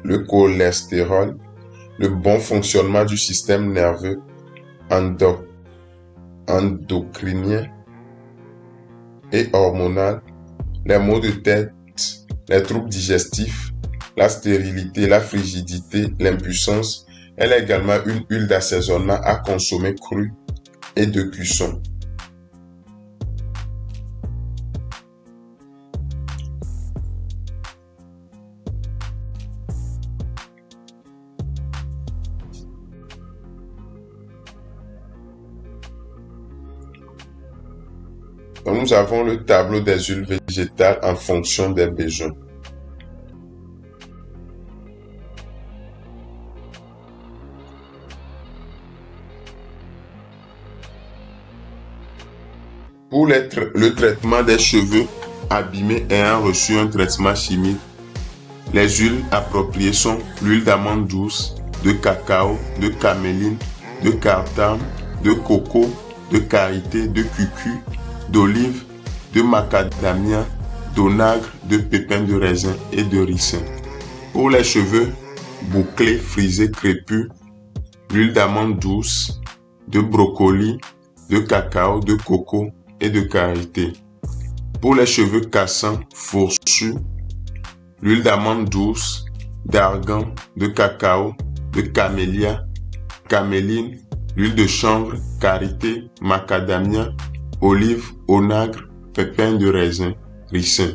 le cholestérol, le bon fonctionnement du système nerveux endocrinien et hormonal, les maux de tête, les troubles digestifs, la stérilité, la frigidité, l'impuissance. Elle a également une huile d'assaisonnement à consommer crue et de cuisson. Donc, nous avons le tableau des huiles végétales en fonction des besoins. Pour le traitement des cheveux abîmés ayant reçu un traitement chimique, les huiles appropriées sont l'huile d'amande douce, de cacao, de caméline, de cardamome, de coco, de karité, de cucu, d'olive, de macadamia, d'onagre, de pépins de raisin et de ricin. Pour les cheveux bouclés, frisés, crépus, l'huile d'amande douce, de brocoli, de cacao, de coco et de karité. Pour les cheveux cassants, fourchus, l'huile d'amande douce, d'argan, de cacao, de camélia, caméline, l'huile de chanvre, karité, macadamia, olive, onagre, pépins de raisin, ricin.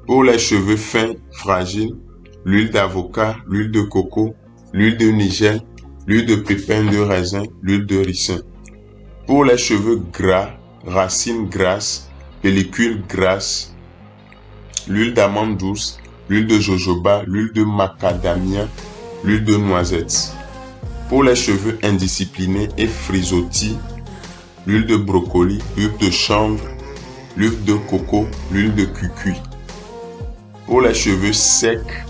Pour les cheveux fins, fragiles, l'huile d'avocat, l'huile de coco, l'huile de nigel, l'huile de pépins de raisin, l'huile de ricin. Pour les cheveux gras, racines grasses, pellicules grasses, l'huile d'amande douce, l'huile de jojoba, l'huile de macadamia, l'huile de noisette. Pour les cheveux indisciplinés et frisottis, l'huile de brocoli, l'huile de chanvre, l'huile de coco, l'huile de cucuy. Pour les cheveux secs,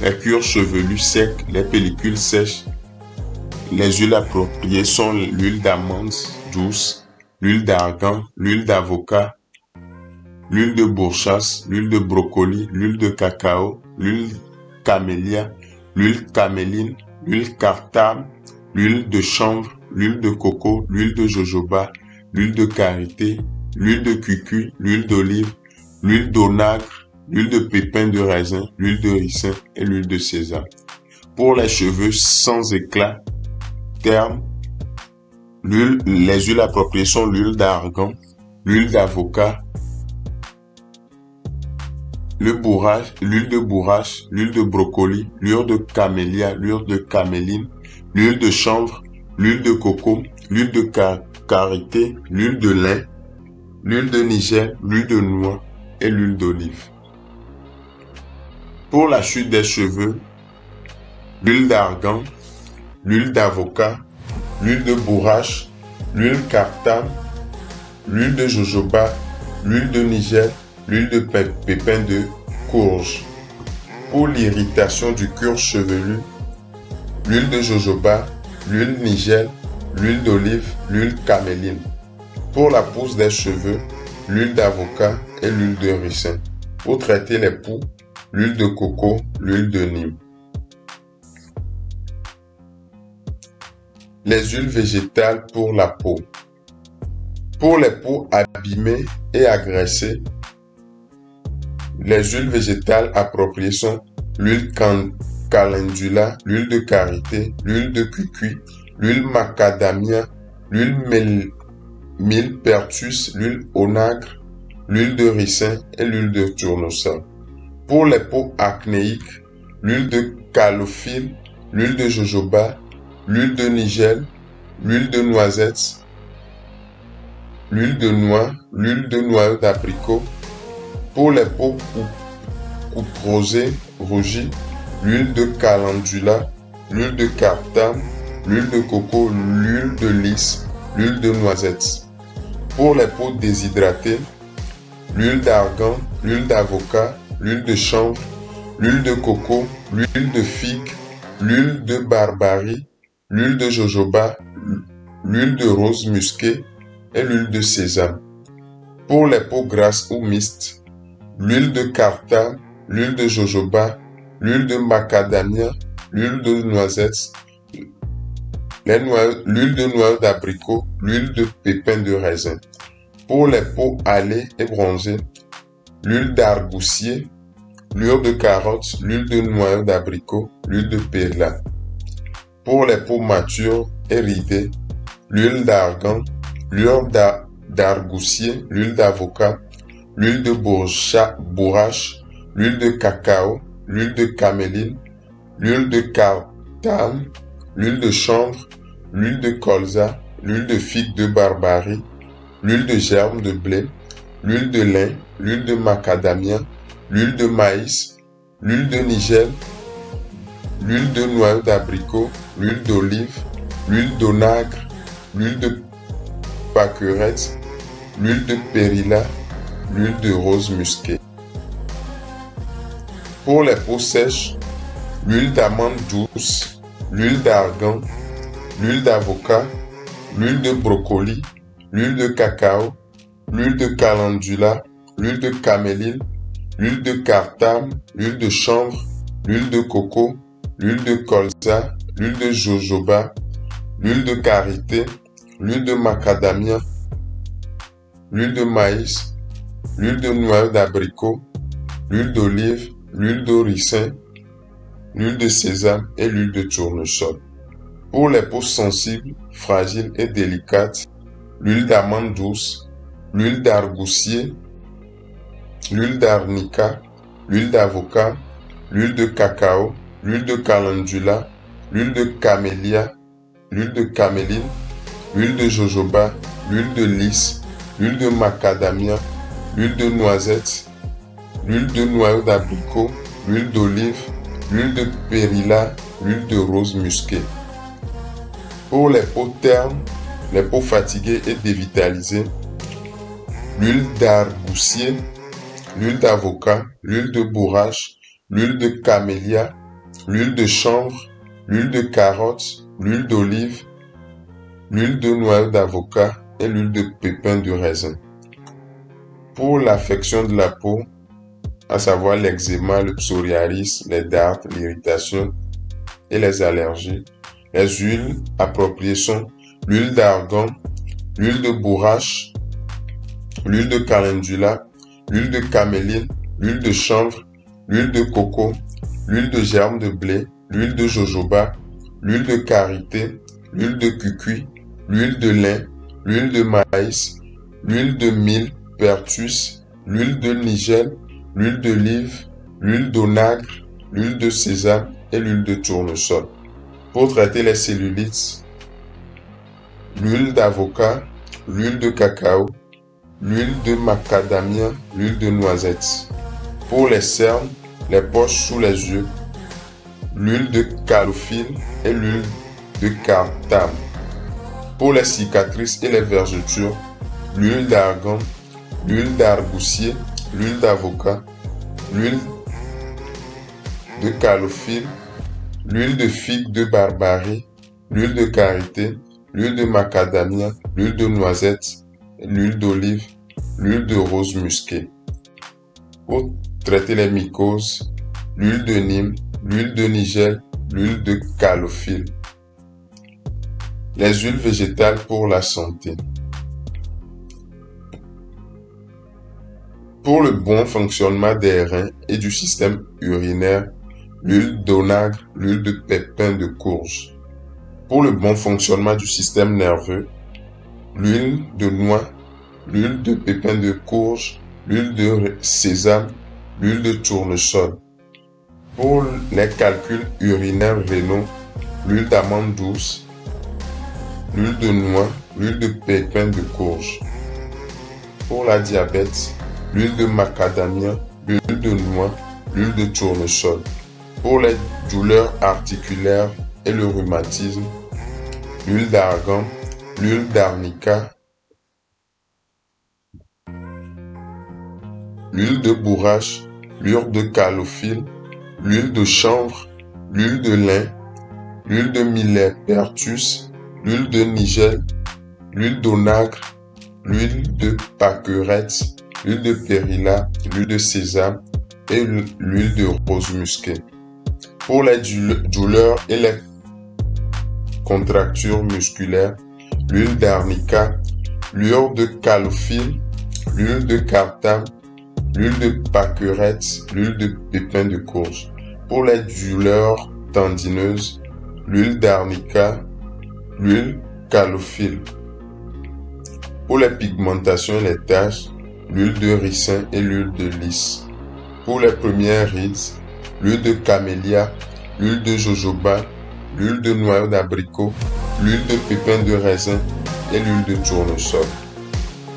les cuirs chevelus secs, les pellicules sèches, les huiles appropriées sont l'huile d'amande douce, l'huile d'argan, l'huile d'avocat, l'huile de bourgeasse, l'huile de brocoli, l'huile de cacao, l'huile camélia, l'huile caméline, l'huile cardamome, l'huile de chanvre, l'huile de coco, l'huile de jojoba, l'huile de karité, l'huile de cucuy, l'huile d'olive, l'huile d'onagre, l'huile de pépins de raisin, l'huile de ricin et l'huile de sésame. Pour les cheveux sans éclat, terme, les huiles appropriées sont l'huile d'argan, l'huile d'avocat, l'huile de bourrache, l'huile de brocoli, l'huile de camélia, l'huile de caméline, l'huile de chanvre, l'huile de coco, l'huile de karité, l'huile de lin, l'huile de nigel, l'huile de noix et l'huile d'olive. Pour la chute des cheveux, l'huile d'argan, l'huile d'avocat, l'huile de bourrache, l'huile cardamome, l'huile de jojoba, l'huile de nigel, l'huile de pépins de courge. Pour l'irritation du cuir chevelu, l'huile de jojoba, l'huile nigel, l'huile d'olive, l'huile caméline. Pour la pousse des cheveux, l'huile d'avocat et l'huile de ricin. Pour traiter les poux, l'huile de coco, l'huile de nîmes. Les huiles végétales pour la peau. Pour les peaux abîmées et agressées, les huiles végétales appropriées sont l'huile calendula, l'huile de karité, l'huile de cucuy, l'huile macadamia, l'huile millepertuis, l'huile onagre, l'huile de ricin et l'huile de tournesol. Pour les peaux acnéiques, l'huile de calophylle, l'huile de jojoba, l'huile de nigel, l'huile de noisette, l'huile de noix, l'huile de noyau d'abricot. Pour les peaux couperosées, rougies, l'huile de calendula, l'huile de cardamome, l'huile de coco, l'huile de lys, l'huile de noisette. Pour les peaux déshydratées, l'huile d'argan, l'huile d'avocat, l'huile de chanvre, l'huile de coco, l'huile de figue, l'huile de barbarie, l'huile de jojoba, l'huile de rose musquée et l'huile de sésame. Pour les peaux grasses ou mixtes, l'huile de cardamome, l'huile de jojoba, l'huile de macadamia, l'huile de noisette, l'huile de noyau d'abricot, l'huile de pépins de raisin. Pour les peaux hâlées et bronzées, l'huile d'argousier, l'huile de carotte, l'huile de noyau d'abricot, l'huile de perla. Pour les peaux matures et ridées, l'huile d'argan, l'huile d'argousier, l'huile d'avocat, l'huile de bourrache, l'huile de cacao, l'huile de caméline, l'huile de cardamome, l'huile de chanvre, l'huile de colza, l'huile de figue de barbarie, l'huile de germe de blé, l'huile de lin, l'huile de macadamia, l'huile de maïs, l'huile de nigel, l'huile de noyau d'abricot, l'huile d'olive, l'huile d'onagre, l'huile de pâquerette, l'huile de périlla, l'huile de rose musquée. Pour les peaux sèches, l'huile d'amande douce, l'huile d'argan, l'huile d'avocat, l'huile de brocoli, l'huile de cacao, l'huile de calendula, l'huile de caméline, l'huile de cartame, l'huile de chanvre, l'huile de coco, l'huile de colza, l'huile de jojoba, l'huile de karité, l'huile de macadamia, l'huile de maïs, l'huile de noyau d'abricot, l'huile d'olive, l'huile de ricin, l'huile de sésame et l'huile de tournesol. Pour les peaux sensibles, fragiles et délicates, l'huile d'amande douce, l'huile d'argousier, l'huile d'arnica, l'huile d'avocat, l'huile de cacao, l'huile de calendula, l'huile de camélia, l'huile de caméline, l'huile de jojoba, l'huile de lys, l'huile de macadamia, l'huile de noisette, l'huile de noyau d'abricot, l'huile d'olive, l'huile de périlla, l'huile de rose musquée. Pour les peaux ternes, les peaux fatiguées et dévitalisées, l'huile d'argousier, l'huile d'avocat, l'huile de bourrache, l'huile de camélia, l'huile de chanvre, l'huile de carotte, l'huile d'olive, l'huile de noyau d'avocat et l'huile de pépins de raisin. Pour l'affection de la peau, à savoir l'eczéma, le psoriasis, les dartres, l'irritation et les allergies, les huiles appropriées sont l'huile d'argan, l'huile de bourrache, l'huile de calendula, l'huile de caméline, l'huile de chanvre, l'huile de coco, l'huile de germe de blé, l'huile de jojoba, l'huile de karité, l'huile de cucuy, l'huile de lin, l'huile de maïs, l'huile de millepertuis, l'huile de nigel, l'huile d'olive, l'huile d'onagre, l'huile de sésame et l'huile de tournesol. Pour traiter les cellulites, l'huile d'avocat, l'huile de cacao, l'huile de macadamia, l'huile de noisette. Pour les cernes, les poches sous les yeux, l'huile de calophylle et l'huile de cartame. Pour les cicatrices et les vergetures, l'huile d'argan, l'huile d'argousier, l'huile d'avocat, l'huile de calophylle, l'huile de figue de barbarie, l'huile de karité, l'huile de macadamia, l'huile de noisette, l'huile d'olive, l'huile de rose musquée. Pour traiter les mycoses, l'huile de Nîmes, l'huile de nigel, l'huile de calophylle. Les huiles végétales pour la santé. Pour le bon fonctionnement des reins et du système urinaire, l'huile d'onagre, l'huile de pépins de courge. Pour le bon fonctionnement du système nerveux, l'huile de noix, l'huile de pépins de courge, l'huile de sésame, l'huile de tournesol. Pour les calculs urinaires rénaux, l'huile d'amande douce, l'huile de noix, l'huile de pépins de courge. Pour la diabète, l'huile de macadamia, l'huile de noix, l'huile de tournesol. Pour les douleurs articulaires et le rhumatisme, l'huile d'argan, l'huile d'arnica, l'huile de bourrache, l'huile de calophylle, l'huile de chanvre, l'huile de lin, l'huile de millepertuis, l'huile de nigel, l'huile d'onagre, l'huile de pâquerette, l'huile de périlla, l'huile de sésame et l'huile de rose musquée. Pour les douleurs et les contractures musculaires, l'huile d'arnica, l'huile de calophylle, l'huile de cartame, l'huile de pâquerette, l'huile de pépin de courge. Pour les douleurs tendineuses, l'huile d'arnica, l'huile calophylle. Pour les pigmentations et les taches, l'huile de ricin et l'huile de lys. Pour les premières rides, l'huile de camélia, l'huile de jojoba, l'huile de noyau d'abricot, l'huile de pépin de raisin et l'huile de tournesol.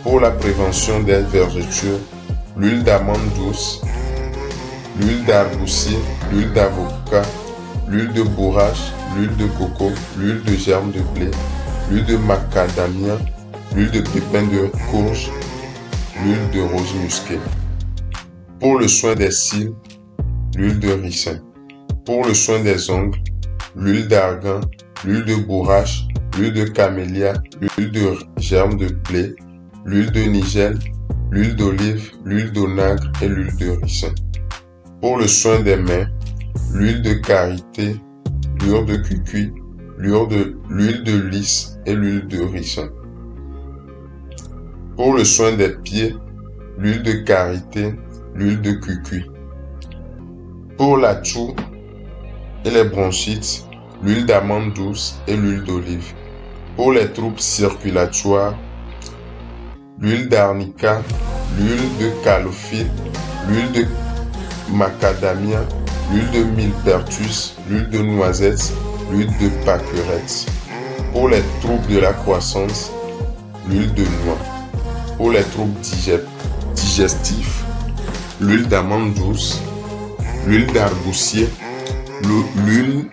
Pour la prévention des vergetures, l'huile d'amande douce, l'huile d'argousier, l'huile d'avocat, l'huile de bourrache, l'huile de coco, l'huile de germe de blé, l'huile de macadamia, l'huile de pépin de courge, l'huile de rose musquée. Pour le soin des cils, l'huile de ricin. Pour le soin des ongles, l'huile d'argan, l'huile de bourrache, l'huile de camélia, l'huile de germe de blé, l'huile de nigel, l'huile d'olive, l'huile d'onagre et l'huile de ricin. Pour le soin des mains, l'huile de karité, l'huile de cucuy, l'huile de lys et l'huile de ricin. Pour le soin des pieds, l'huile de karité, l'huile de cucuy. Pour la toux et les bronchites, l'huile d'amande douce et l'huile d'olive. Pour les troubles circulatoires, l'huile d'arnica, l'huile de calophylle, l'huile de macadamia, l'huile de millepertuis, l'huile de noisette, l'huile de pâquerette. Pour les troubles de la croissance, l'huile de noix. Pour les troubles digestifs, l'huile d'amande douce, l'huile d'argousier, l'huile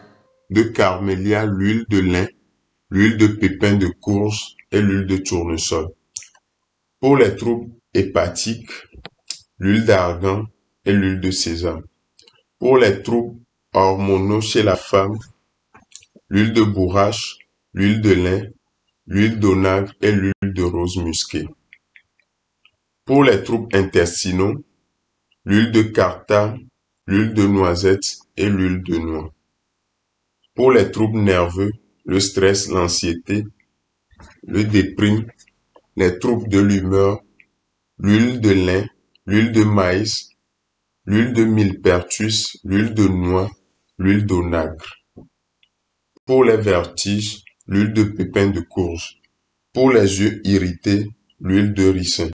de camélia, l'huile de lin, l'huile de pépin de courge et l'huile de tournesol. Pour les troubles hépatiques, l'huile d'argan et l'huile de sésame. Pour les troubles hormonaux chez la femme, l'huile de bourrache, l'huile de lin, l'huile d'onagre et l'huile de rose musquée. Pour les troubles intestinaux, l'huile de cartame, l'huile de noisette et l'huile de noix. Pour les troubles nerveux, le stress, l'anxiété, le déprime, les troubles de l'humeur, l'huile de lin, l'huile de maïs, l'huile de millepertuis, l'huile de noix, l'huile d'onagre. Pour les vertiges, l'huile de pépin de courge. Pour les yeux irrités, l'huile de ricin.